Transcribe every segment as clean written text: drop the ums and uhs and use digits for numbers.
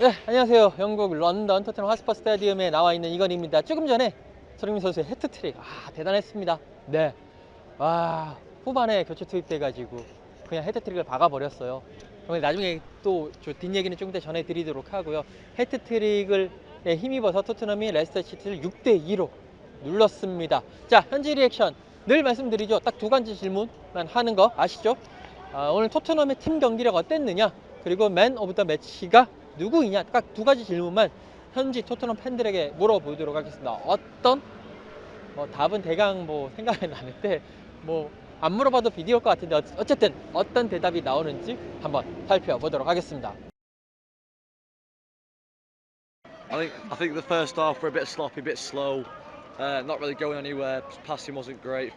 네, 안녕하세요. 영국 런던 토트넘 핫스퍼 스타디움에 나와 있는 이건희입니다. 조금 전에 손흥민 선수의 해트트릭, 대단했습니다. 네, 후반에 교체 투입돼가지고 그냥 해트트릭을 박아버렸어요. 그럼 나중에 또 뒷얘기는 좀 이따 전해드리도록 하고요. 해트트릭을 힘입어서 토트넘이 레스터시티를 6대2로 눌렀습니다. 자, 현지 리액션 늘 말씀드리죠. 딱 두 가지 질문만 하는 거 아시죠? 오늘 토트넘의 팀 경기력 어땠느냐, 그리고 맨 오브 더 매치가 누구이냐, 딱 두 가지 질문만 현지 토트넘 팬들에게 물어보도록 하겠습니다. 답은 대강 생각이 나는데 안 물어봐도 비디오일 것 같은데 어쨌든 어떤 대답이 나오는지 한번 살펴보도록 하겠습니다. I think the first half were a bit sloppy, a bit slow, not really going anywhere. Passing wasn't great.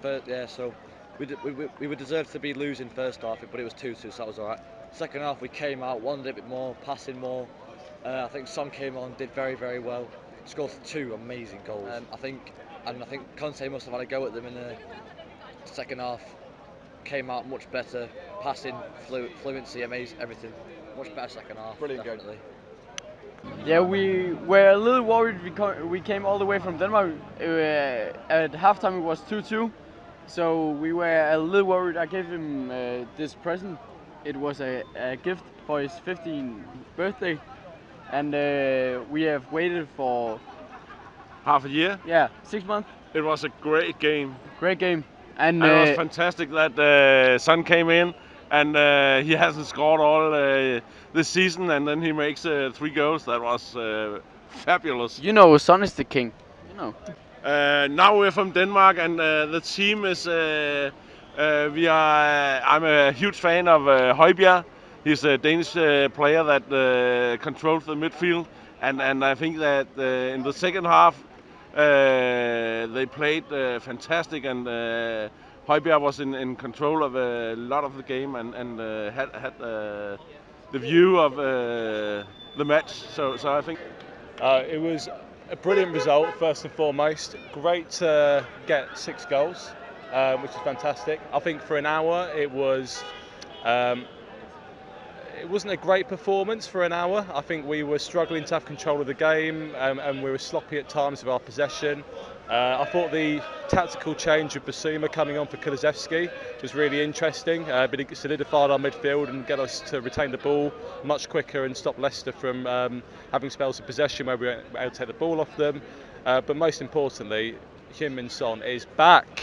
So we were deserved to be losing first half, but it was 2-2, so that was alright. Second half we came out, wanted it a bit more, passing more. I think Son came on, did very, very well. Scored 2 amazing goals. I think Conte must have had a go at them in the second half. Came out much better, passing, fluency, amazing, everything. Much better second half. Brilliant, definitely. Yeah, we were a little worried because we came all the way from Denmark. At halftime it was 2-2, so we were a little worried. I gave him this present. It was a gift for his 15th birthday, and we have waited for half a year. Yeah, 6 months. It was a great game. Great game, and it was fantastic that Son came in, and he hasn't scored all this season, and then he makes 3 goals. That was fabulous. You know, Son is the king. You know. Now we're from Denmark, and the team is. I'm a huge fan of Højbjerg. He's a Danish player that controls the midfield, and I think that in the second half they played fantastic, and Højbjerg was in control of a lot of the game and had the view of the match. So I think it was a brilliant result. First and foremost, great to get 6 goals. Which is fantastic. I think for an hour it wasn't a great performance for an hour. I think we were struggling to have control of the game, and we were sloppy at times with our possession. I thought the tactical change with Basuma coming on for Kulusevski was really interesting, but it solidified our midfield and get us to retain the ball much quicker and stop Leicester from having spells of possession where we were able to take the ball off them. But most importantly, Heung-min Son is back.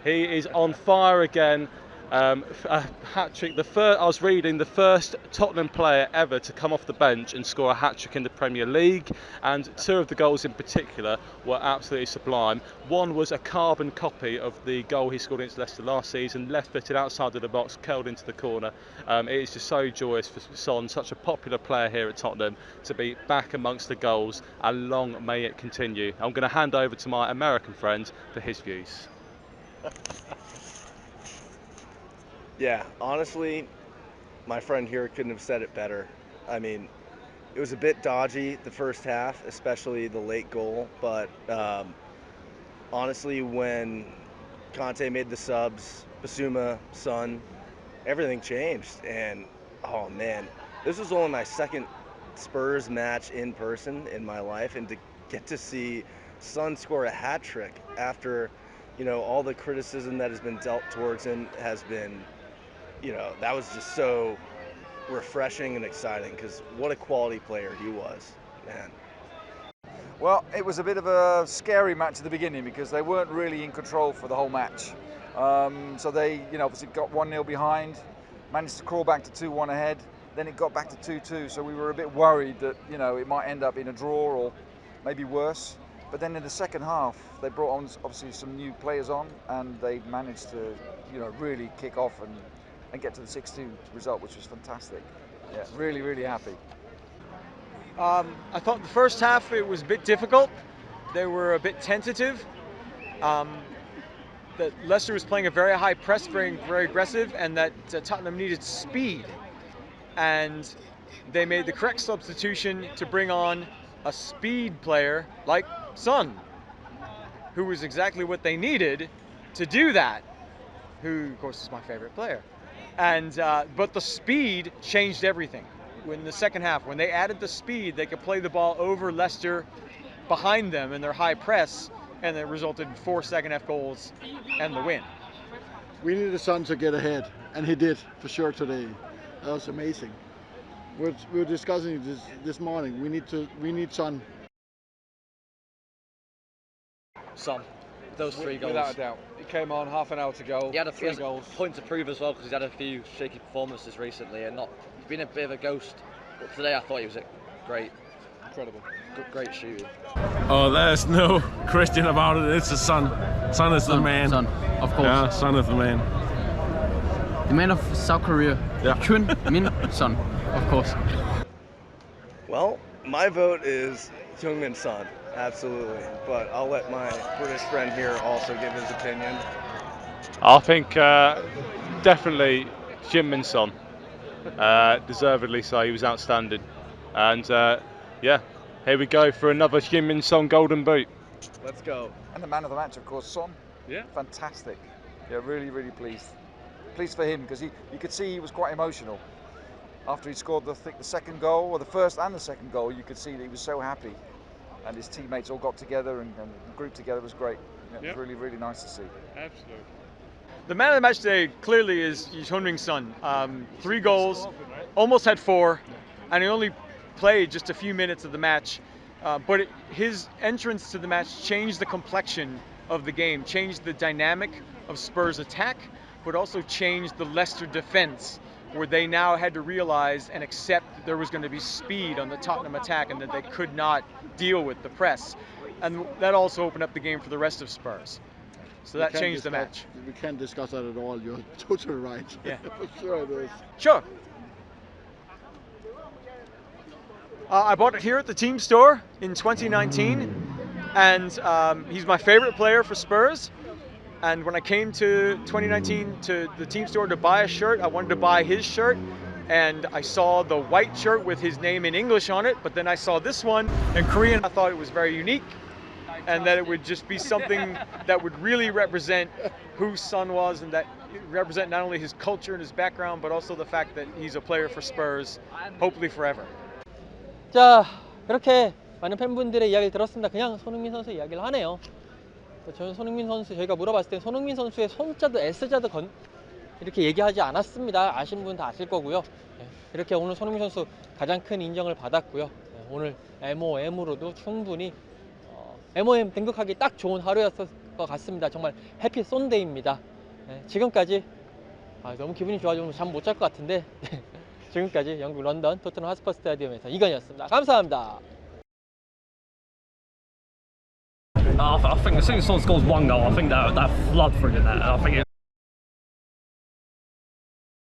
He is on fire again. A hat-trick. I was reading the first Tottenham player ever to come off the bench and score a hat-trick in the Premier League, and 2 of the goals in particular were absolutely sublime. One was a carbon copy of the goal he scored against Leicester last season, left-footed outside of the box, curled into the corner. It is just so joyous for Son, such a popular player here at Tottenham, to be back amongst the goals, and long may it continue. I'm going to hand over to my American friend for his views. Yeah, honestly, my friend here couldn't have said it better. I mean, it was a bit dodgy the first half, especially the late goal, but honestly, when Conte made the subs, Basuma, Son, everything changed. And oh man, this was only my second Spurs match in person in my life, and to get to see Son score a hat trick after, all the criticism that has been dealt towards him has been, that was just so refreshing and exciting, because what a quality player he was, man. Well, it was a bit of a scary match at the beginning because they weren't really in control for the whole match. So they, obviously got 1-0 behind, managed to crawl back to 2-1 ahead, then it got back to 2-2, so we were a bit worried that, it might end up in a draw or maybe worse. But then in the second half, they brought on obviously some new players on, and they managed to, really kick off and get to the 6-2 result, which was fantastic. Yeah, really, really happy. I thought the first half it was a bit difficult. They were a bit tentative. That Leicester was playing a very high press, very aggressive, and that Tottenham needed speed. And they made the correct substitution to bring on a speed player like Son, who was exactly what they needed to do that, who of course is my favorite player. And but the speed changed everything. in the second half, when they added the speed, they could play the ball over Leicester behind them in their high press, and it resulted in 4 second-half goals and the win. We needed the Son to get ahead, and he did for sure today. That was amazing. We were discussing this morning. We need Son. Son, those 3 goals. Without a doubt. He came on half an hour to go. He had a 3 goals. point to prove as well because he's had a few shaky performances recently and he's been a bit of a ghost. But today I thought he was great. Incredible. Great shooting. Oh, there's no question about it. It's the Son. Son is the man. Son, of course. Yeah, Son is the man. The man of South Korea. Yeah. Chun Min Son, of course. Well, my vote is Heung-min Son, absolutely. But I'll let my British friend here also give his opinion. I think definitely Heung-min Son. Deservedly so, he was outstanding. And yeah, here we go for another Heung-min Son Golden Boot. Let's go. And the man of the match, of course, Son. Yeah. Fantastic. Yeah, really, really pleased. Pleased for him because you could see he was quite emotional after he scored the second goal, or the first and the second goal. You could see that he was so happy, and his teammates all got together and grouped together. It was great. It was really, really nice to see. Absolutely. The man of the match today clearly is Heung-min Son. 3 goals, almost had 4, and he only played just a few minutes of the match. But his entrance to the match changed the complexion of the game, changed the dynamic of Spurs' attack, but also changed the Leicester defense, where they now had to realize and accept that there was going to be speed on the Tottenham attack and that they could not deal with the press. And that also opened up the game for the rest of Spurs. So that changed the match. We can't discuss that at all. You're totally right. Yeah. For sure it is. Sure. I bought it here at the team store in 2019, and he's my favorite player for Spurs. And when I came to 2019 to the team store to buy a shirt, I wanted to buy his shirt, and I saw the white shirt with his name in English on it, but then I saw this one in Korean. I thought it was very unique, and that it would just be something that would really represent who Son was, and that represent not only his culture and his background, but also the fact that he's a player for Spurs, hopefully forever. 자, 그렇게 많은 팬분들의 이야기를 들었습니다. 그냥 손흥민 선수 이야기를 하네요. 저는 손흥민 선수, 저희가 물어봤을 때 손흥민 선수의 손자도 S자도 이렇게 얘기하지 않았습니다. 아시는 분 다 아실 거고요. 이렇게 오늘 손흥민 선수 가장 큰 인정을 받았고요. 오늘 MOM으로도 충분히 MOM 등극하기 딱 좋은 하루였을 것 같습니다. 정말 해피 쏜데이입니다. 지금까지 너무 기분이 좋아지면 잠 못 잘 것 같은데 지금까지 영국 런던 토트넘 핫스퍼 스타디움에서 이건이었습니다. 감사합니다. I think as soon as someone scores 1 goal, I think they're flood for it. I think